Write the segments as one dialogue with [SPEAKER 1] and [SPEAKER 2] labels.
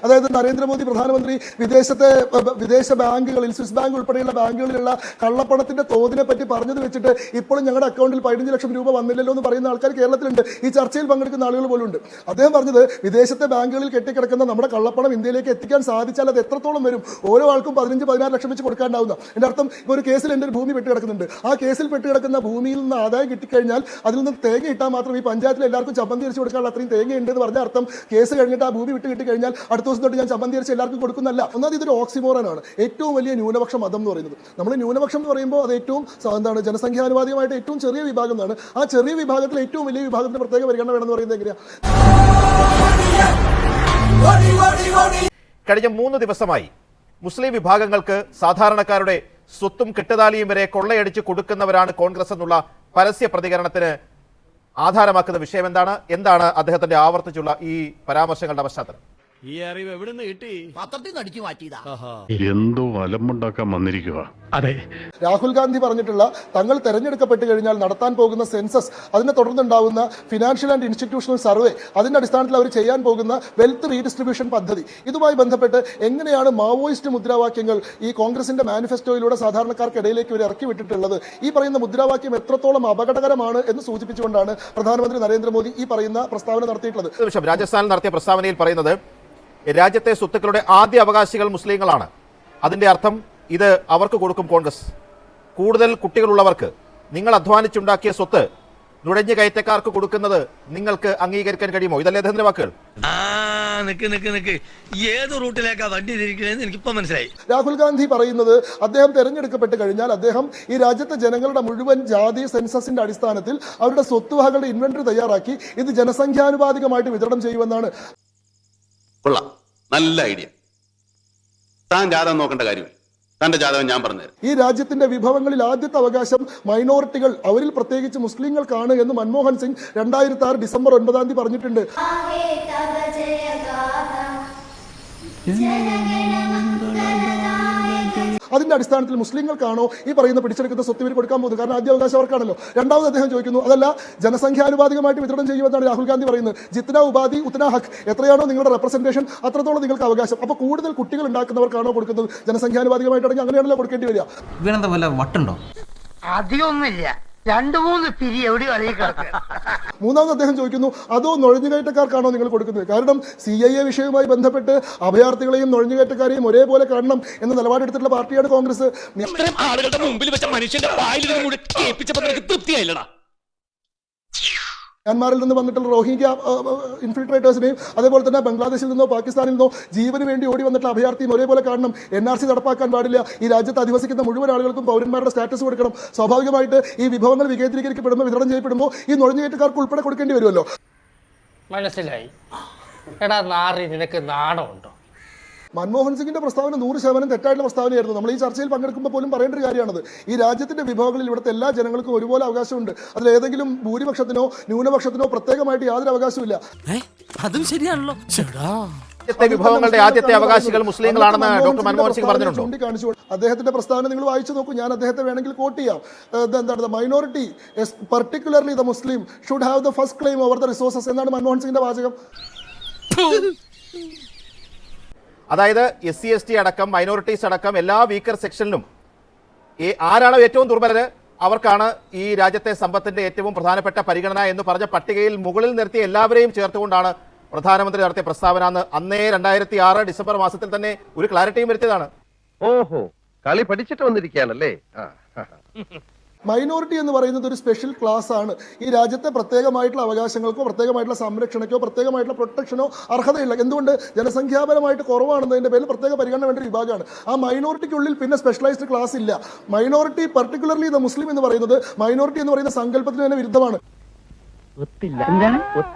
[SPEAKER 1] അതായത് നരേന്ദ്രമോദി പ്രധാനമന്ത്രി വിദേശ ബാങ്കുകളിൽ, സ്വിസ് ബാങ്ക് ഉൾപ്പെടെയുള്ള ബാങ്കുകളിലുള്ള കള്ളപ്പണത്തിന്റെ തോതിനെ പറ്റി പറഞ്ഞത് വെച്ചിട്ട് ഇപ്പോഴും ഞങ്ങളുടെ അക്കൗണ്ടിൽ 15 ലക്ഷം രൂപ വന്നില്ലല്ലോ എന്ന് പറയുന്ന ആൾക്കാർ കേരളത്തിലുണ്ട്. ഈ ചർച്ചയിൽ പങ്കെടുക്കുന്ന ആളുകൾ പോലും ഉണ്ട്. അദ്ദേഹം പറഞ്ഞത് വിദേശത്തെ ബാങ്കുകളിൽ കെട്ടിക്കിടക്കുന്ന നമ്മുടെ കള്ളപ്പണം ഇന്ത്യയിലേക്ക് എത്തിക്കാൻ സാധിച്ചാൽ അത് എത്രത്തോളം വരും, ഓരോ ആൾക്കും 15-16 ലക്ഷം വെച്ച് കൊടുക്കാണ്ടാവുന്ന. എൻ്റെ അർത്ഥം, ഇപ്പോൾ ഒരു കേസിൽ എൻ്റെ ഒരു ഭൂമി പെട്ടുകിടക്കുന്നുണ്ട്. ആ കേസിൽ പെട്ടുകിടക്കുന്ന ഭൂമിയിൽ നിന്ന് ആദായം കിട്ടിക്കഴിഞ്ഞാൽ അതിൽ നിന്ന് തേങ്ങ ഇട്ടാൽ മാത്രം ഈ പഞ്ചായത്തിൽ എല്ലാവർക്കും ചമ്മന്തി അരിച്ച് കൊടുക്കാനുള്ള അത്രയും തേങ്ങ ഉണ്ട് എന്ന് പറഞ്ഞ അർത്ഥം കേസ് കഴിഞ്ഞിട്ട് ആ ഭൂമി വിട്ട് കിട്ടിക്കഴിഞ്ഞാൽ അടുത്ത ദിവസം തൊട്ട് ഞാൻ ചമ്മന്തി അരിച്ച് എല്ലാവർക്കും കൊടുക്കുന്നല്ല. ഒന്നാമത് ഇതൊരു ഓക്സിമോറനാണ്. ഏറ്റവും വലിയ ന്യൂനപക്ഷ മതം എന്ന് പറയുന്നത്, നമ്മൾ ന്യൂനപക്ഷം എന്ന് പറയുമ്പോൾ അത് ഏറ്റവും ജനസംഖ്യാനുപാതികമായിട്ട് ഏറ്റവും ചെറിയ വിഭാഗം എന്നാണ്. ആ ചെറിയ വിഭാഗത്തിൽ ഏറ്റവും വലിയ വിഭാഗത്തിന് പ്രത്യേക പരിഗണന വേണമെന്ന് പറയുന്നത് എങ്ങനെയാണ്?
[SPEAKER 2] കഴിഞ്ഞ 3 ദിവസമായി മുസ്ലിം വിഭാഗങ്ങൾക്ക് സാധാരണക്കാരുടെ സ്വത്തും കെട്ടുതാലിയും വരെ കൊള്ളയടിച്ച് കൊടുക്കുന്നവരാണ് കോൺഗ്രസ് എന്നുള്ള പരസ്യ പ്രതികരണത്തിന് ആധാരമാക്കുന്ന വിഷയം എന്താണ് അദ്ദേഹത്തിന്റെ ആവർത്തിച്ചുള്ള ഈ പരാമർശങ്ങളുടെ പശ്ചാത്തലം?
[SPEAKER 3] ഈ അറിവ് എവിടുന്ന് കിട്ടി?
[SPEAKER 4] പത്രത്തിൽ അടിച്ചു മാറ്റിയതാ.
[SPEAKER 5] എന്തോ അലമ്പുണ്ടാക്കാൻ വന്നിരിക്കുക.
[SPEAKER 6] അതെ,
[SPEAKER 1] രാഹുൽ ഗാന്ധി പറഞ്ഞിട്ടുള്ള തങ്ങൾ തെരഞ്ഞെടുക്കപ്പെട്ട് കഴിഞ്ഞാൽ നടത്താൻ പോകുന്ന സെൻസസ്, അതിനെ തുടർന്നുണ്ടാവുന്ന ഫിനാൻഷ്യൽ ആൻഡ് ഇൻസ്റ്റിറ്റ്യൂഷണൽ സർവേ, അതിന്റെ അടിസ്ഥാനത്തിൽ അവർ ചെയ്യാൻ പോകുന്ന വെൽത്ത് റീഡിസ്ട്രിബ്യൂഷൻ പദ്ധതി, ഇതുമായി ബന്ധപ്പെട്ട് എങ്ങനെയാണ് മാവോയിസ്റ്റ് മുദ്രാവാക്യങ്ങൾ ഈ കോൺഗ്രസിന്റെ മാനിഫെസ്റ്റോയിലൂടെ സാധാരണക്കാർക്കിടയിലേക്ക് ഇവർ ഇറക്കി വിട്ടിട്ടുള്ളത്? ഈ പറയുന്ന മുദ്രാവാക്യം എത്രത്തോളം അപകടകരമാണ് എന്ന് സൂചിപ്പിച്ചുകൊണ്ടാണ് പ്രധാനമന്ത്രി നരേന്ദ്രമോദി ഈ പറയുന്ന പ്രസ്താവന നടത്തിയിട്ടുള്ളത്.
[SPEAKER 2] രാജസ്ഥാനിൽ നടത്തിയ പ്രസ്താവനയിൽ പറയുന്നത് രാജ്യത്തെ സ്വത്തുക്കളുടെ ആദ്യ അവകാശികൾ മുസ്ലിങ്ങളാണ്. അതിന്റെ അർത്ഥം ഇത് അവർക്ക് കൊടുക്കും കോൺഗ്രസ്. കൂടുതൽ കുട്ടികളുള്ളവർക്ക് നിങ്ങൾ അധ്വാനിച്ചുണ്ടാക്കിയ സ്വത്ത് നുഴഞ്ഞു കയറ്റക്കാർക്ക് കൊടുക്കുന്നത് നിങ്ങൾക്ക് അംഗീകരിക്കാൻ കഴിയുമോ? ഇതല്ലേ അദ്ദേഹത്തിന്റെ വാക്കുകൾ?
[SPEAKER 3] നിക്ക് ഏത് റൂട്ടിലേക്കാ വണ്ടി തിരിക്കണേന്ന് എനിക്കിപ്പോ മനസ്സിലായി.
[SPEAKER 1] രാഹുൽ ഗാന്ധി പറയുന്നത് അദ്ദേഹം തെരഞ്ഞെടുക്കപ്പെട്ട് കഴിഞ്ഞാൽ അദ്ദേഹം ഈ രാജ്യത്തെ ജനങ്ങളുടെ മുഴുവൻ ജാതി സെൻസസിന്റെ അടിസ്ഥാനത്തിൽ അവരുടെ സ്വത്തുവകകളുടെ ഇൻവെന്ററി തയ്യാറാക്കി ഇത് ജനസംഖ്യാനുപാതികമായിട്ട് വിതരണം ചെയ്യുമെന്നാണ്.
[SPEAKER 7] കൊള്ളാം, നല്ല ഐഡിയ. താൻ ജാതകം നോക്കേണ്ട കാര്യമില്ല, തന്റെ ജാതകം ഞാൻ പറഞ്ഞുതരാം.
[SPEAKER 1] ഈ രാജ്യത്തിന്റെ വിഭവങ്ങളിൽ ആദ്യത്തെ അവകാശം മൈനോറിറ്റികൾ, അവരിൽ പ്രത്യേകിച്ച് മുസ്ലിങ്ങൾക്കാണ് എന്ന് മൻമോഹൻ സിംഗ് 2006 ഡിസംബർ 9 പറഞ്ഞിട്ടുണ്ട്. അതിന്റെ അടിസ്ഥാനത്തിൽ മുസ്ലിങ്ങൾക്കാണോ ഈ പറയുന്ന പിടിച്ചെടുക്കുന്ന സ്വത്ത് ഇവർ കൊടുക്കാൻ പോകുന്നത്? കാരണം ആദ്യ അവകാശം അവർക്കാണല്ലോ. രണ്ടാമത് അദ്ദേഹം ചോദിക്കുന്നു, അതല്ല ജനസംഖ്യാനുപാതികമായിട്ട് വിതരണം ചെയ്യുമെന്നാണ് രാഹുൽ ഗാന്ധി പറയുന്നത്. ജിത്ന ഉപാധി ഉത്ന ഹക്ക്, എത്രയാണോ നിങ്ങളുടെ റെപ്രസെന്റേഷൻ അത്രത്തോളം നിങ്ങൾക്ക് അവകാശം. അപ്പൊ കൂടുതൽ കുട്ടികൾ ഉണ്ടാക്കുന്നവർക്കാണോ കൊടുക്കുന്നത്? ജനസംഖ്യാനുപാതികമായിട്ടാണെങ്കിൽ അങ്ങനെയാണല്ലോ കൊടുക്കേണ്ടി വരിക.
[SPEAKER 4] ഇവനെന്താ വല്ല വട്ടുണ്ടോ?
[SPEAKER 8] അധികമൊന്നുമില്ല, 2-3 പിരി എവിടെ കളിയാക്കുക.
[SPEAKER 1] മൂന്നാമത് അദ്ദേഹം ചോദിക്കുന്നു, അതോ നുഴഞ്ഞുകയറ്റക്കാർക്കാണോ നിങ്ങൾ കൊടുക്കുന്നത്? കാരണം CIA വിഷയവുമായി ബന്ധപ്പെട്ട് അഭയാർത്ഥികളെയും നുഴഞ്ഞുകയറ്റക്കാരെയും ഒരേപോലെ കാണണം എന്ന നിലപാടെടുത്തിട്ടുള്ള പാർട്ടിയാണ് കോൺഗ്രസ്.
[SPEAKER 3] ആളുകളുടെ മുമ്പിൽ വെച്ച മനുഷ്യന്റെ വായിൽ തൃപ്തിയായില്ലടാ.
[SPEAKER 1] മ്യാൻമാറിൽ നിന്ന് വന്നിട്ടുള്ള റോഹിംഗ്യ ഇൻഫിൽട്രേറ്റേഴ്സിനെയും അതേപോലെ തന്നെ ബംഗ്ലാദേശിൽ നിന്നോ പാകിസ്ഥാനിൽ നിന്നോ ജീവന് വേണ്ടി ഓടി വന്നിട്ടുള്ള അഭയാർത്ഥിയും ഒരേപോലെ കാണണം. NRC നടപ്പാക്കാൻ പാടില്ല. ഈ രാജ്യത്ത് അധിവസിക്കുന്ന മുഴുവൻ ആളുകൾക്കും പൗരന്മാരുടെ സ്റ്റാറ്റസ് കൊടുക്കണം. സ്വാഭാവികമായിട്ട് ഈ വിഭവങ്ങൾ വികേന്ദ്രീകരിക്കപ്പെടുമ്പോൾ, വിതരണം ചെയ്യപ്പെടുമ്പോൾ ഈ നുഴഞ്ഞുകയറ്റക്കാർക്ക് ഉൾപ്പെടെ കൊടുക്കേണ്ടി വരുമല്ലോ.
[SPEAKER 8] മനസ്സിലായി. എടാ നാറി, നിനക്ക് നാണമുണ്ടോ?
[SPEAKER 1] മൻമോഹൻ സിംഗിന്റെ പ്രസ്താവന 100% തെറ്റായിട്ടുള്ള പ്രസ്താവനയായിരുന്നു. നമ്മൾ ഈ ചർച്ചയിൽ പങ്കെടുക്കുമ്പോൾ പോലും പറയേണ്ട ഒരു കാര്യമാണത്. ഈ രാജ്യത്തിന്റെ വിഭവങ്ങളിൽ ഇവിടുത്തെ എല്ലാ ജനങ്ങൾക്കും ഒരുപോലെ അവകാശമുണ്ട്. അതിൽ ഏതെങ്കിലും ഭൂരിപക്ഷത്തിനോ ന്യൂനപക്ഷത്തിനോ പ്രത്യേകമായിട്ട് യാതൊരു അവകാശമില്ല.
[SPEAKER 4] അതും ശരിയാണല്ലോ.
[SPEAKER 2] വിഭവങ്ങളുടെ ആദ്യത്തെ അവകാശികൾ മുസ്ലിങ്ങളാണെന്ന് ഡോക്ടർ മൻമോഹൻ സിംഗ് പറഞ്ഞിട്ടുണ്ടോ?
[SPEAKER 1] ചൂണ്ടിക്കാണിച്ചു അദ്ദേഹത്തിന്റെ പ്രസ്താവന നിങ്ങൾ വായിച്ചു നോക്കൂ. ഞാൻ അദ്ദേഹത്തെ വേണമെങ്കിൽ കോട്ട് ചെയ്യാം. എന്താണ്, minority particularly the Muslim should have the first claim over the resources എന്നാണ് മൻമോഹൻ സിംഗിന്റെ വാചകം.
[SPEAKER 2] അതായത് SC ST അടക്കം മൈനോറിറ്റീസ് അടക്കം എല്ലാ വീക്കർ സെക്ഷനിലും ആരാണോ ഏറ്റവും ദുർബലര് അവർക്കാണ് ഈ രാജ്യത്തെ സമ്പത്തിന്റെ ഏറ്റവും പ്രധാനപ്പെട്ട പരിഗണന എന്ന് പറഞ്ഞ പട്ടികയിൽ മുകളിൽ നിർത്തിയ എല്ലാവരെയും ചേർത്തുകൊണ്ടാണ് പ്രധാനമന്ത്രി നടത്തിയ പ്രസ്താവന. അന്നേ 2006 ഡിസംബർ മാസത്തിൽ തന്നെ ഒരു ക്ലാരിറ്റിയും വരുത്തിയതാണ്.
[SPEAKER 9] ഓഹോ, കളി പഠിച്ചിട്ട് വന്നിരിക്കുകയാണല്ലേ.
[SPEAKER 1] മൈനോറിറ്റി എന്ന് പറയുന്നത് ഒരു സ്പെഷ്യൽ ക്ലാസ് ആണ്. ഈ രാജ്യത്തെ പ്രത്യേകമായിട്ടുള്ള അവകാശങ്ങൾക്കോ പ്രത്യേകമായിട്ടുള്ള സംരക്ഷണയ്ക്കോ പ്രത്യേകമായിട്ടുള്ള പ്രൊട്ടക്ഷനോ അർഹതയില്ല. എന്തുകൊണ്ട്? ജനസംഖ്യാപരമായിട്ട് കുറവാണെന്നതിന്റെ പേരിൽ പ്രത്യേക പരിഗണന വേണ്ട വിഭാഗമാണ്. ആ മൈനോറിറ്റിക്കുള്ളിൽ പിന്നെ സ്പെഷ്യലൈസ്ഡ് ക്ലാസ് ഇല്ല. മൈനോറിറ്റി പർട്ടിക്കുലർലി ദ മുസ്ലിം എന്ന് പറയുന്നത് മൈനോറിറ്റി എന്ന് പറയുന്ന സങ്കല്പത്തിന് തന്നെ വിരുദ്ധമാണ്.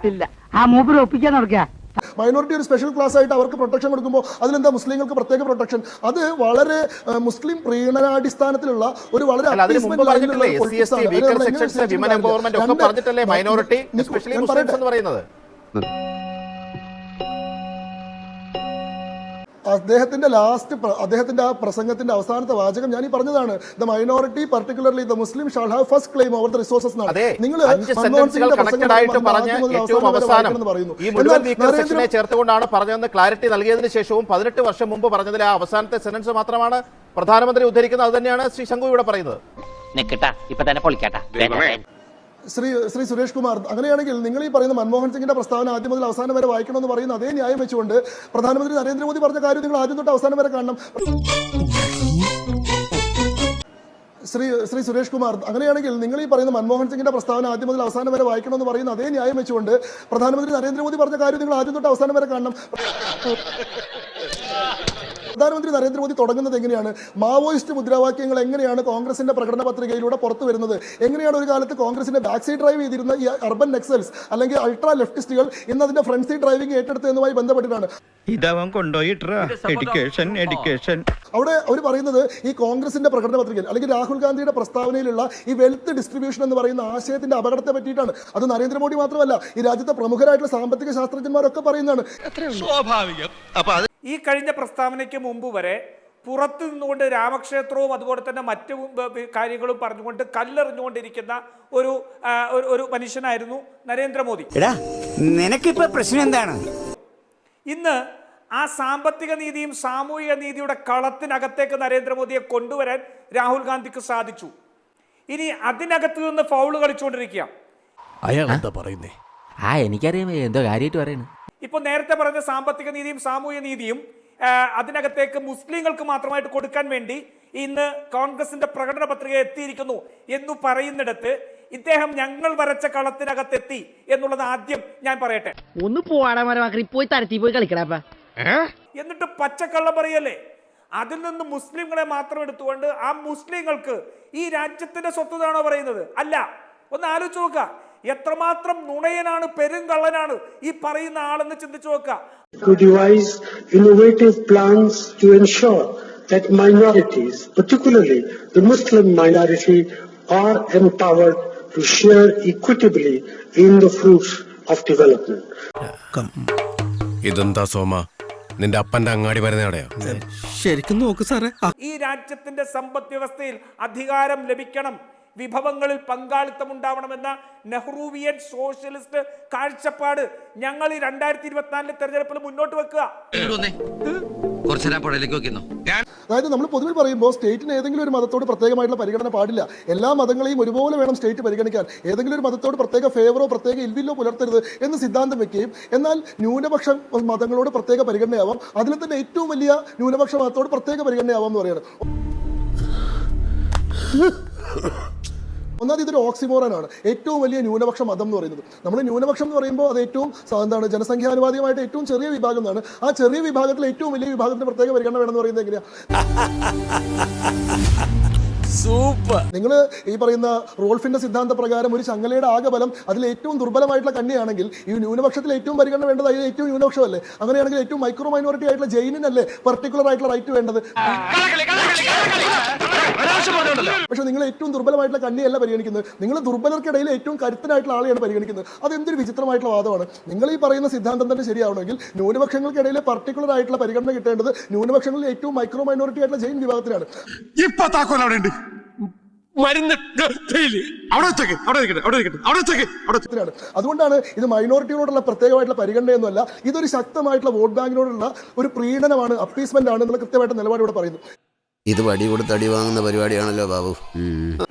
[SPEAKER 1] മൈനോറിറ്റി ഒരു സ്പെഷ്യൽ ക്ലാസ് ആയിട്ട് അവർക്ക് പ്രൊട്ടക്ഷൻ കൊടുക്കുമ്പോൾ അതിലെന്താ മുസ്ലിങ്ങൾക്ക് പ്രത്യേക പ്രൊട്ടക്ഷൻ? അത് വളരെ മുസ്ലിം പ്രീണനാടിസ്ഥാനത്തിലുള്ള ഒരു വളരെ അദ്ദേഹത്തിന്റെ ആ പ്രസംഗത്തിന്റെ അവസാനത്തെ വാചകം ഞാൻ ഈ പറഞ്ഞതാണ്. The minority particularly the Muslim shall have first claim over the resources. നിങ്ങൾ
[SPEAKER 2] ഈ മുഴുവൻ വീക്കർ സെക്ഷനെ ചേർത്തുകൊണ്ടാണ് പറഞ്ഞതെന്ന് ക്ലാരിറ്റി നൽകിയതിനു ശേഷവും 18 വർഷം മുമ്പ് പറഞ്ഞതിലെ ആ അവസാനത്തെ സെന്റൻസ് മാത്രമാണ് പ്രധാനമന്ത്രി ഉദ്ധരിക്കുന്നത്. അത് തന്നെയാണ് ശ്രീ ശങ്കു ഇവിടെ പറയുന്നത്.
[SPEAKER 1] ശ്രീ സുരേഷ് കുമാർ, അങ്ങനെയാണെങ്കിൽ നിങ്ങൾ ഈ പറയുന്ന മൻമോഹൻ സിംഗിന്റെ പ്രസ്താവന ആദ്യം മുതൽ അവസാനം വരെ വായിക്കണമെന്ന് പറയുന്ന അതേ ന്യായം വെച്ചുകൊണ്ട് പ്രധാനമന്ത്രി നരേന്ദ്രമോദി പറഞ്ഞ കാര്യം നിങ്ങൾ ആദ്യം തൊട്ട് അവസാനം വരെ കാണണം. ശ്രീ സുരേഷ് കുമാർ, അങ്ങനെയാണെങ്കിൽ നിങ്ങൾ ഈ പറയുന്ന മൻമോഹൻ സിംഗിന്റെ പ്രസ്താവന ആദ്യം മുതൽ അവസാനം വരെ വായിക്കണമെന്ന് പറയുന്ന അതേ ന്യായം വെച്ചുകൊണ്ട് പ്രധാനമന്ത്രി നരേന്ദ്രമോദി പറഞ്ഞ കാര്യം നിങ്ങൾ ആദ്യം തൊട്ട് അവസാനം വരെ കാണണം. പ്രധാനമന്ത്രി നരേന്ദ്രമോദി തുടങ്ങുന്നത് എങ്ങനെയാണ്? മാവോയിസ്റ്റ് മുദ്രാവാക്യങ്ങൾ എങ്ങനെയാണ് കോൺഗ്രസിന്റെ പ്രകടന പത്രികയിലൂടെ പുറത്തു വരുന്നത്? എങ്ങനെയാണ് ഒരു കാലത്ത് കോൺഗ്രസിന്റെ ബാക്ക് സീറ്റ് ഡ്രൈവ് ചെയ്തിരുന്ന ഈ അർബൻ നെക്സൽസ് അല്ലെങ്കിൽ അൾട്രാ ലെഫ്റ്റിസ്റ്റുകൾ ഇന്ന് അതിന്റെ ഫ്രണ്ട് സീറ്റ് ഡ്രൈവിംഗ് ഏറ്റെടുത്തതുമായി ബന്ധപ്പെട്ടിട്ടാണ്
[SPEAKER 3] ഇതവൻ കൊണ്ടുപോയിട്ടാ എഡ്യൂക്കേഷൻ
[SPEAKER 1] അവിടെ അവർ പറയുന്നത് ഈ കോൺഗ്രസിന്റെ പ്രകടന പത്രികയിൽ അല്ലെങ്കിൽ രാഹുൽ ഗാന്ധിയുടെ പ്രസ്താവനയിലുള്ള ഈ വെൽത്ത് ഡിസ്ട്രിബ്യൂഷൻ എന്ന് പറയുന്ന ആശയത്തിന്റെ അപകടത്തെ പറ്റിയിട്ടാണ്. അത് നരേന്ദ്രമോദി മാത്രമല്ല, ഈ രാജ്യത്തെ പ്രമുഖരായിട്ടുള്ള സാമ്പത്തിക ശാസ്ത്രജ്ഞന്മാരൊക്കെ പറയുന്നതാണ്.
[SPEAKER 3] സ്വാഭാവികം.
[SPEAKER 6] ഈ കഴിഞ്ഞ പ്രസ്താവനയ്ക്ക് മുമ്പ് വരെ പുറത്തു നിന്നുകൊണ്ട് രാമക്ഷേത്രവും അതുപോലെ തന്നെ മറ്റു കാര്യങ്ങളും പറഞ്ഞുകൊണ്ട് കല്ലെറിഞ്ഞുകൊണ്ടിരിക്കുന്ന ഒരു മനുഷ്യനായിരുന്നു നരേന്ദ്രമോദി.
[SPEAKER 4] നിനക്കിപ്പോ പ്രശ്നം എന്താണ്?
[SPEAKER 6] ഇന്ന് ആ സാമ്പത്തിക നീതിയും സാമൂഹിക നീതിയുടെ കളത്തിനകത്തേക്ക് നരേന്ദ്രമോദിയെ കൊണ്ടുവരാൻ രാഹുൽ ഗാന്ധിക്ക് സാധിച്ചു. ഇനി അതിനകത്ത് നിന്ന് ഫൗള് കളിച്ചുകൊണ്ടിരിക്കുക.
[SPEAKER 4] അയാൾ എന്താ പറയുന്നേ? എനിക്കറിയാം എന്തോ കാര്യമായിട്ട് പറയുന്നു.
[SPEAKER 6] ഇപ്പോൾ നേരത്തെ പറഞ്ഞ സാമ്പത്തിക നീതിയും സാമൂഹിക നീതിയും അതിനകത്തേക്ക് മുസ്ലിങ്ങൾക്ക് മാത്രമായിട്ട് കൊടുക്കാൻ വേണ്ടി ഇന്ന് കോൺഗ്രസിന്റെ പ്രകടന പത്രിക എത്തിയിരിക്കുന്നു എന്ന് പറയുന്നിടത്ത് ഇദ്ദേഹം ഞങ്ങൾ വരച്ച കളത്തിനകത്തെത്തി എന്നുള്ളത് ആദ്യം ഞാൻ പറയട്ടെ.
[SPEAKER 8] ഒന്ന് പോയി തരത്തി പോയി കളിക്കടാ.
[SPEAKER 6] എന്നിട്ട് പച്ചക്കള്ളം പറയല്ലേ? അതിൽ നിന്ന് മുസ്ലിങ്ങളെ മാത്രം എടുത്തുകൊണ്ട് ആ മുസ്ലിങ്ങൾക്ക് ഈ രാജ്യത്തിന്റെ സ്വത്താണോ പറയുന്നത്? അല്ല. ഒന്ന് ആലോചിച്ച് നോക്കുക, എത്രമാത്രം നുണയനാണ്, പെരുങ്കള്ളനാണ് ഈ പറയുന്ന ആളെന്ന് ചിന്തിച്ചു നോക്കുക.
[SPEAKER 10] To devise innovative plans to ensure that minorities, particularly the Muslim minority, are empowered to share equitably in the fruits of development.
[SPEAKER 9] ഇതെന്താ സോമ, നിന്റെ അപ്പന്റെ അങ്ങാടി വരുന്നവിടെയോ?
[SPEAKER 4] ശരിക്കും നോക്ക് സാറേ.
[SPEAKER 6] ഈ രാജ്യത്തിന്റെ സമ്പദ് വ്യവസ്ഥയിൽ അധികാരം ലഭിക്കണം, വിഭവങ്ങളിൽ പങ്കാളിത്തം ഉണ്ടാവണമെന്ന നെഹ്റുവിയൻ സോഷ്യലിസ്റ്റ് കാഴ്ചപ്പാട് ഞങ്ങൾ ഈ 2024 തെരഞ്ഞെടുപ്പിൽ മുന്നോട്ട് വെക്കുക.
[SPEAKER 1] അതായത് നമ്മൾ പൊതുവിൽ പറയുമ്പോൾ സ്റ്റേറ്റിന് ഏതെങ്കിലും ഒരു മതത്തോട് പ്രത്യേകമായിട്ടുള്ള പരിഗണന പാടില്ല. എല്ലാ മതങ്ങളെയും ഒരുപോലെ വേണം സ്റ്റേറ്റ് പരിഗണിക്കാൻ. ഏതെങ്കിലും ഒരു മതത്തോട് പ്രത്യേക ഫേവറോ പ്രത്യേക ഇൽവില്ലോ പുലർത്തരുത് എന്ന് സിദ്ധാന്തം വെക്കുകയും എന്നാൽ ന്യൂനപക്ഷ മതങ്ങളോട് പ്രത്യേക പരിഗണനയാവാം, അതിൽ തന്നെ ഏറ്റവും വലിയ ന്യൂനപക്ഷ മതത്തോട് പ്രത്യേക പരിഗണനയാവാം എന്ന് പറയുന്നത്. ഒന്നാമത് ഇതൊരു ഓക്സിമോറനാണ്. ഏറ്റവും വലിയ ന്യൂനപക്ഷ മതം എന്ന് പറയുന്നത്, നമ്മൾ ന്യൂനപക്ഷം എന്ന് പറയുമ്പോൾ അത് ഏറ്റവും ജനസംഖ്യാനുപാതികമായിട്ട് ഏറ്റവും ചെറിയ വിഭാഗം എന്നാണ്. ആ ചെറിയ വിഭാഗത്തിൽ ഏറ്റവും വലിയ വിഭാഗത്തിന് പ്രത്യേക പരിഗണന വേണമെന്ന് പറയുന്നത് എങ്ങനെയാ? നിങ്ങൾ ഈ പറയുന്ന റോൾഫിന്റെ സിദ്ധാന്ത പ്രകാരം ഒരു ചങ്ങലയുടെ ആകെ ബലം അതിൽ ഏറ്റവും ദുർബലമായിട്ടുള്ള കണ്ണിയാണെങ്കിൽ ഈ ന്യൂനപക്ഷത്തിൽ ഏറ്റവും പരിഗണന വേണ്ടത് അതിൽ ഏറ്റവും ന്യൂനപക്ഷമല്ലേ? അങ്ങനെയാണെങ്കിൽ ഏറ്റവും മൈക്രോ മൈനോറിറ്റി ആയിട്ടുള്ള ജെയിനിനല്ലേ പർട്ടിക്കുലർ ആയിട്ടുള്ള റൈറ്റ് വേണ്ടത്? പക്ഷെ നിങ്ങൾ ഏറ്റവും ദുർബലമായിട്ടുള്ള കണ്ണിയല്ല പരിഗണിക്കുന്നത്, നിങ്ങൾ ദുർബലർക്കിടയിൽ ഏറ്റവും കരുത്തനായിട്ടുള്ള ആളെയാണ് പരിഗണിക്കുന്നത്. അതെന്തൊരു വിചിത്രമായിട്ടുള്ള വാദമാണ്. നിങ്ങൾ ഈ പറയുന്ന സിദ്ധാന്തം തന്നെ ശരിയാവണമെങ്കിൽ ന്യൂനപക്ഷങ്ങൾക്കിടയിൽ പർട്ടിക്കുലർ ആയിട്ടുള്ള പരിഗണന കിട്ടേണ്ടത് ന്യൂനപക്ഷങ്ങളിൽ ഏറ്റവും മൈക്രോ മൈനോറിറ്റി ആയിട്ടുള്ള ജെയിൻ വിഭാഗത്തിലാണ്. അതുകൊണ്ടാണ് ഇത് മൈനോറിറ്റിയോടുള്ള പ്രത്യേകമായിട്ടുള്ള പരിഗണനയൊന്നുമല്ല, ഇതൊരു ശക്തമായിട്ടുള്ള വോട്ട് ബാങ്കിനോടുള്ള ഒരു പ്രീണനമാണ്, അപ്പീസ്മെന്റ് ആണ് എന്നുള്ള കൃത്യമായിട്ട് നിലപാടോടെ പറയുന്നു.
[SPEAKER 9] ഇത് വടി കൊടുത്ത് അടി വാങ്ങുന്ന പരിപാടിയാണല്ലോ ബാബു.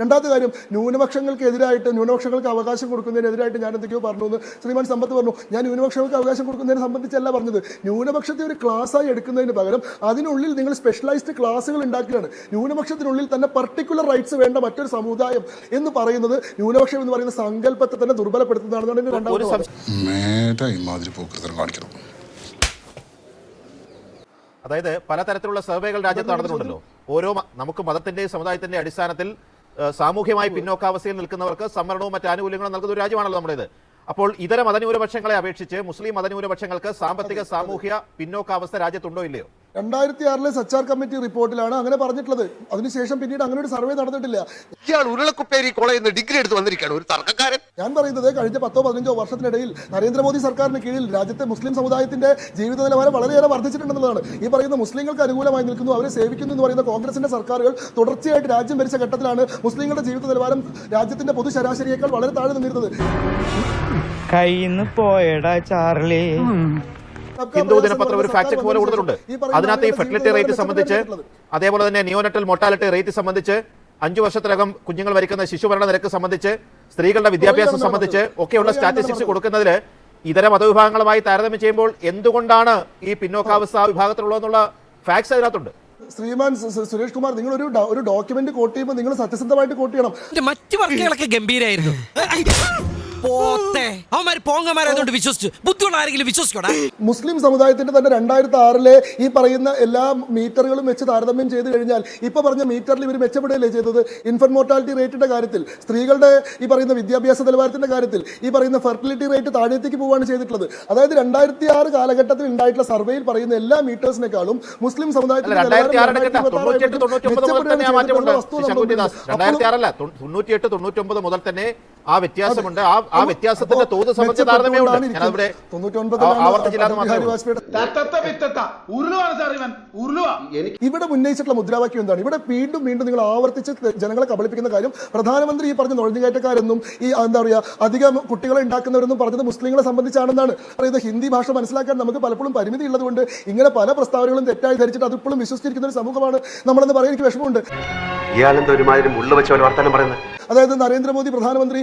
[SPEAKER 1] രണ്ടാമത്തെ കാര്യം, ന്യൂനപക്ഷങ്ങൾക്കെതിരായിട്ട് ന്യൂനപക്ഷങ്ങൾക്ക് അവകാശം കൊടുക്കുന്നതിനെതിരായിട്ട് ഞാൻ എന്തൊക്കെയോ പറഞ്ഞു എന്ന് ശ്രീമാൻ സമ്പത്ത് പറഞ്ഞു. ഞാൻ ന്യൂനപക്ഷങ്ങൾക്ക് അവകാശം കൊടുക്കുന്നതിനെ സംബന്ധിച്ചല്ല പറഞ്ഞത്. ന്യൂനപക്ഷത്തെ ഒരു ക്ലാസ്സായി എടുക്കുന്നതിന് പകരം അതിനുള്ളിൽ നിങ്ങൾ സ്പെഷ്യലൈസ്ഡ് ക്ലാസ്സുകൾ ഉണ്ടാക്കുകയാണ്. ന്യൂനപക്ഷത്തിനുള്ളിൽ തന്നെ പർട്ടിക്കുലർ റൈറ്റ്സ് വേണ്ട മറ്റൊരു സമുദായം എന്ന് പറയുന്നത് ന്യൂനപക്ഷം എന്ന് പറയുന്ന സങ്കല്പത്തെ തന്നെ ദുർബലപ്പെടുത്തുന്നതാണെന്നാണ് എന്റെ രണ്ടാമത്തെ.
[SPEAKER 2] അതായത് പലതരത്തിലുള്ള സർവേകൾ രാജ്യത്ത് നടന്നിട്ടുണ്ടല്ലോ. ഓരോ നമുക്ക് മതത്തിന്റെയും സമുദായത്തിന്റെയും അടിസ്ഥാനത്തിൽ സാമൂഹ്യമായി പിന്നോക്കാവസ്ഥയിൽ നിൽക്കുന്നവർക്ക് സംവരണവും മറ്റ് ആനുകൂല്യങ്ങളും നൽകുന്ന ഒരു രാജ്യമാണല്ലോ നമ്മുടേത്. അപ്പോൾ ഇതര മതന്യൂനപക്ഷങ്ങളെ അപേക്ഷിച്ച് മുസ്ലിം മതന്യൂനപക്ഷങ്ങൾക്ക് സാമ്പത്തിക സാമൂഹ്യ പിന്നോക്കാവസ്ഥ രാജ്യത്തുണ്ടോ ഇല്ലയോ?
[SPEAKER 1] 2006 സച്ചാർ കമ്മിറ്റി റിപ്പോർട്ടിലാണ് അങ്ങനെ പറഞ്ഞിട്ടുള്ളത്. അതിനുശേഷം പിന്നീട് അങ്ങനെ ഒരു സർവേ നടന്നിട്ടില്ല.
[SPEAKER 9] ഇയാൾ ഉരുളക്കുപ്പേരി കോളേജിൽ നിന്ന് ഡിഗ്രി എടുത്ത് വന്നിരിക്കുകയാണ് ഒരു തർക്കക്കാരൻ.
[SPEAKER 1] ഞാൻ പറയുന്നത് കഴിഞ്ഞ 10-15 വർഷത്തിനിടയിൽ നരേന്ദ്രമോദി സർക്കാരിന് കീഴിൽ രാജ്യത്തെ മുസ്ലിം സമുദായത്തിന്റെ ജീവിത നിലവാരം വളരെയേറെ വർദ്ധിച്ചിട്ടുണ്ടെന്നുള്ളതാണ്. ഈ പറയുന്ന മുസ്ലിങ്ങൾക്ക് അനുകൂലമായി നിൽക്കുന്നു, അവരെ സേവിക്കുന്നു എന്ന് പറയുന്ന കോൺഗ്രസിന്റെ സർക്കാരുകൾ തുടർച്ചയായിട്ട് രാജ്യം ഭരിച്ച ഘട്ടത്തിലാണ് മുസ്ലിങ്ങളുടെ ജീവിത നിലവാരം രാജ്യത്തിന്റെ പൊതു ശരാശരിയേക്കാൾ വളരെ താഴെ നിന്നിരുന്നത്.
[SPEAKER 11] കയ്യിന്ന് പോയടാ ചാർലി.
[SPEAKER 2] ഹിന്ദു ദിനപത്രം ഒരു ഫാക്ട് ചെക്ക് പോലെ കൊടുത്തിട്ടുണ്ട്. അതിനകത്ത് ഈ ഫെർട്ടിലിറ്റി റേറ്റ് സംബന്ധിച്ച്, അതേപോലെ തന്നെ നിയോനറ്റൽ മോർട്ടാലിറ്റി റേറ്റ് സംബന്ധിച്ച്, 5 വർഷത്തിനകം കുഞ്ഞുങ്ങൾ മരിക്കുന്ന ശിശുമരണ നിരക്ക് സംബന്ധിച്ച്, സ്ത്രീകളുടെ വിദ്യാഭ്യാസം സംബന്ധിച്ച് ഒക്കെയുള്ള സ്റ്റാറ്റിസ്റ്റിക്സ് കൊടുക്കുന്നതിൽ ഇതര മതവിഭാഗങ്ങളുമായി താരതമ്യം ചെയ്യുമ്പോൾ എന്തുകൊണ്ടാണ് ഈ പിന്നോക്കാവസ്ഥ വിഭാഗത്തിലുള്ളതെന്നുള്ള ഫാക്ട്സ് അതിനകത്തുണ്ട്.
[SPEAKER 1] ശ്രീമാൻ സുരേഷ് കുമാർ, നിങ്ങൾ ഒരു ഡോക്യുമെന്റ് കോട്ട് ചെയ്യുമ്പോൾ നിങ്ങൾ സത്യസന്ധമായിട്ട് കോട്ട് ചെയ്യണം.
[SPEAKER 4] മറ്റു വർക്കുകളൊക്കെ ഗംഭീരായിരുന്നു. വിശ്വസിച്ചു ബുദ്ധിയുള്ള ആരെങ്കിലും വിശ്വസിക്കോടാ.
[SPEAKER 1] മുസ്ലിം സമുദായത്തിന്റെ തന്നെ 2006 ഈ പറയുന്ന എല്ലാ മീറ്ററുകളും വെച്ച് താരതമ്യം ചെയ്ത് കഴിഞ്ഞാൽ ഇപ്പൊ പറഞ്ഞ മീറ്ററിൽ ഇവർ മെച്ചപ്പെടുകയല്ലേ ചെയ്തത്. ഇൻഫന്റ് മോർട്ടാലിറ്റി റേറ്റിന്റെ കാര്യത്തിൽ, സ്ത്രീകളുടെ ഈ പറയുന്ന വിദ്യാഭ്യാസ നിലവാരത്തിന്റെ കാര്യത്തിൽ, ഈ പറയുന്ന ഫെർട്ടിലിറ്റി റേറ്റ് താഴേക്ക് പോവുകയാണ് ചെയ്തിട്ടുള്ളത്. അതായത് 2006 കാലഘട്ടത്തിൽ ഉണ്ടായിട്ടുള്ള സർവേയിൽ പറയുന്ന എല്ലാ മീറ്റേഴ്സിനേക്കാളും മുസ്ലിം സമുദായത്തിന്റെ
[SPEAKER 2] 98-99 മുതൽ തന്നെ ആ വ്യത്യാസമുണ്ട്. ആ വ്യത്യാസത്തിന്റെ തോത് സംബന്ധിച്ച് താരതമ്യമുണ്ട്. ഞാനവിടെ
[SPEAKER 1] ഇവിടെ ഉന്നയിച്ചിട്ടുള്ള മുദ്രാവാക്യം എന്താണ്? ഇവിടെ വീണ്ടും നിങ്ങൾ ആവർത്തിച്ച് ജനങ്ങളെ കബളിപ്പിക്കുന്ന കാര്യം, പ്രധാനമന്ത്രി ഈ പറഞ്ഞ നുഴഞ്ഞുകയറ്റക്കാരെന്നും ഈ എന്താ പറയുക അധികം കുട്ടികളെ ഉണ്ടാക്കുന്നവരെന്നും പറഞ്ഞത് മുസ്ലിങ്ങളെ സംബന്ധിച്ചാണെന്നാണ് പറയുന്നത്. ഹിന്ദി ഭാഷ മനസ്സിലാക്കാൻ നമുക്ക് പലപ്പോഴും പരിമിതി ഉള്ളതുകൊണ്ട് ഇങ്ങനെ പല പ്രസ്താവനകളും തെറ്റായി ധരിച്ചിട്ട് അതിപ്പോഴും വിശ്വസിച്ചിരിക്കുന്ന ഒരു സമൂഹമാണ് നമ്മളെന്ന് പറയാൻ എനിക്ക് വിഷമമുണ്ട്. അതായത് നരേന്ദ്രമോദി പ്രധാനമന്ത്രി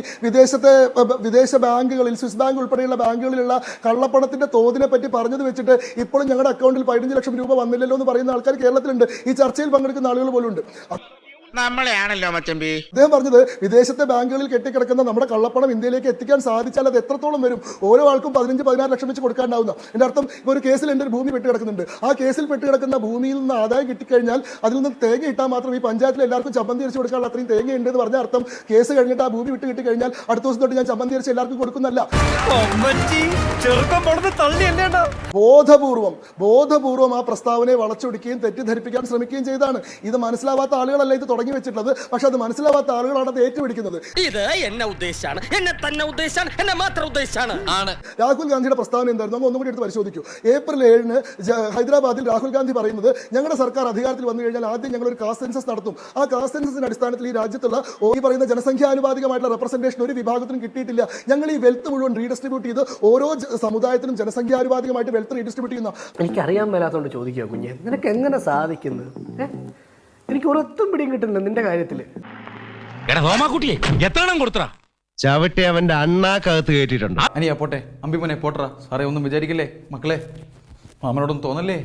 [SPEAKER 1] വിദേശ ബാങ്കുകളിൽ, സ്വിസ് ബാങ്ക് ഉൾപ്പെടെയുള്ള ബാങ്കുകളിലുള്ള കള്ളപ്പണത്തിന്റെ തോതിനെ പറ്റി പറഞ്ഞത് വെച്ചിട്ട് ഇപ്പോഴും ഞങ്ങളുടെ അക്കൗണ്ടിൽ 15 ലക്ഷം രൂപ വന്നില്ലല്ലോ എന്ന് പറയുന്ന ആൾക്കാർ കേരളത്തിലുണ്ട്. ഈ ചർച്ചയിൽ പങ്കെടുക്കുന്ന ആളുകൾ പോലും ഉണ്ട്.
[SPEAKER 11] നമ്മളെയാണല്ലോ മച്ചമ്പി.
[SPEAKER 1] അദ്ദേഹം പറഞ്ഞത് വിദേശത്തെ ബാങ്കുകളിൽ കെട്ടിക്കിടക്കുന്ന നമ്മുടെ കള്ളപ്പണം ഇന്ത്യയിലേക്ക് എത്തിക്കാൻ സാധിച്ചാൽ അത് എത്രത്തോളം വരും? ഓരോ ആൾക്കും 15-16 ലക്ഷം വെച്ച് കൊടുക്കാണ്ടാവുന്ന. എൻ്റെ അർത്ഥം, ഇപ്പോൾ ഒരു കേസിൽ എൻ്റെ ഒരു ഭൂമി പെട്ടുകിടക്കുന്നുണ്ട്. ആ കേസിൽ പെട്ടുകിടക്കുന്ന ഭൂമിയിൽ നിന്ന് ആദായം കിട്ടിക്കഴിഞ്ഞാൽ അതിൽ നിന്ന് തേങ്ങ ഇട്ടാൽ മാത്രം ഈ പഞ്ചായത്തിൽ എല്ലാവർക്കും ചമ്മന്തി അരിച്ച് കൊടുക്കാനുള്ള അത്രയും തേങ്ങ ഉണ്ട് എന്ന് പറഞ്ഞ അർത്ഥം കേസ് കഴിഞ്ഞിട്ട് ആ ഭൂമി വിട്ട് കിട്ടിക്കഴിഞ്ഞാൽ അടുത്ത ദിവസം തൊട്ട് ഞാൻ ചമ്മന്തി അരിച്ച് എല്ലാവർക്കും കൊടുക്കുന്നല്ല. ബോധപൂർവം ആ പ്രസ്താവനയെ വളച്ചൊടിക്കുകയും തെറ്റിദ്ധരിപ്പിക്കാൻ ശ്രമിക്കുകയും ചെയ്താണ്. ഇത് മനസ്സിലാവാത്ത ആളുകളല്ല ഇത് വെച്ചിട്ടുള്ളത്. പക്ഷെ അത് മനസ്സിലാവാത്ത ആളുകളാണ് അത് ഏറ്റുപിടിക്കുന്നത്.
[SPEAKER 4] ഇത് എന്നെ ഉദ്ദേശിച്ചാണ്, എന്നെ തന്നെ ഉദ്ദേശിച്ചാണ്, എന്നെ മാത്രം ഉദ്ദേശിച്ചാണ്.
[SPEAKER 1] രാഹുൽ ഗാന്ധിയുടെ പ്രസ്താവന എന്തായിരുന്നു? നമ്മൾ ഒന്നുകൂടി എടുത്ത് പരിശോധിക്കൂ. ഏപ്രിൽ 7 ഹൈദരാബാദിൽ രാഹുൽ ഗാന്ധി പറയുന്നത്, ഞങ്ങളുടെ സർക്കാർ അധികാരത്തിൽ വന്നു കഴിഞ്ഞാൽ ആദ്യം ഞങ്ങൾ ഒരു കാസ്റ്റ് സെൻസസ് നടത്തും. ആ കാസ്റ്റ് സെൻസസിന്റെ അടിസ്ഥാനത്തിൽ ഈ രാജ്യത്തുള്ള ഈ പറയുന്ന ജനസംഖ്യാനുപാതികമായിട്ടുള്ള റെപ്രസെന്റേഷൻ ഒരു വിഭാഗത്തിനും കിട്ടിയിട്ടില്ല. ഞങ്ങൾ ഈ വെൽത്ത് മുഴുവൻ റീഡിസ്ട്രിബ്യൂട്ട് ചെയ്ത് ഓരോ സമുദായത്തിനും ജനസംഖ്യാനുപാതികമായിട്ട് വെൽത്ത് റീഡിസ്ട്രിബ്യൂട്ട് ചെയ്യുന്ന.
[SPEAKER 11] എനിക്കറിയാൻ മേലാത്തോണ്ട് ചോദിക്കുക കുഞ്ഞെ, നിനക്ക് എങ്ങനെ സാധിക്കുന്നത്? എനിക്ക് ഒരൊത്തും പിടിയും കിട്ടുന്നില്ല നിന്റെ കാര്യത്തില്.
[SPEAKER 9] ചവിട്ടി അവന്റെ അണ്ണാക്കകത്ത് കയറ്റിയിട്ടുണ്ട്.
[SPEAKER 11] അനിയാ പോട്ടെ, അമ്പിമോനെ പോട്ടറ. സാറേ ഒന്നും വിചാരിക്കല്ലേ മക്കളെ, മാമനോടൊന്നും തോന്നല്ലേ.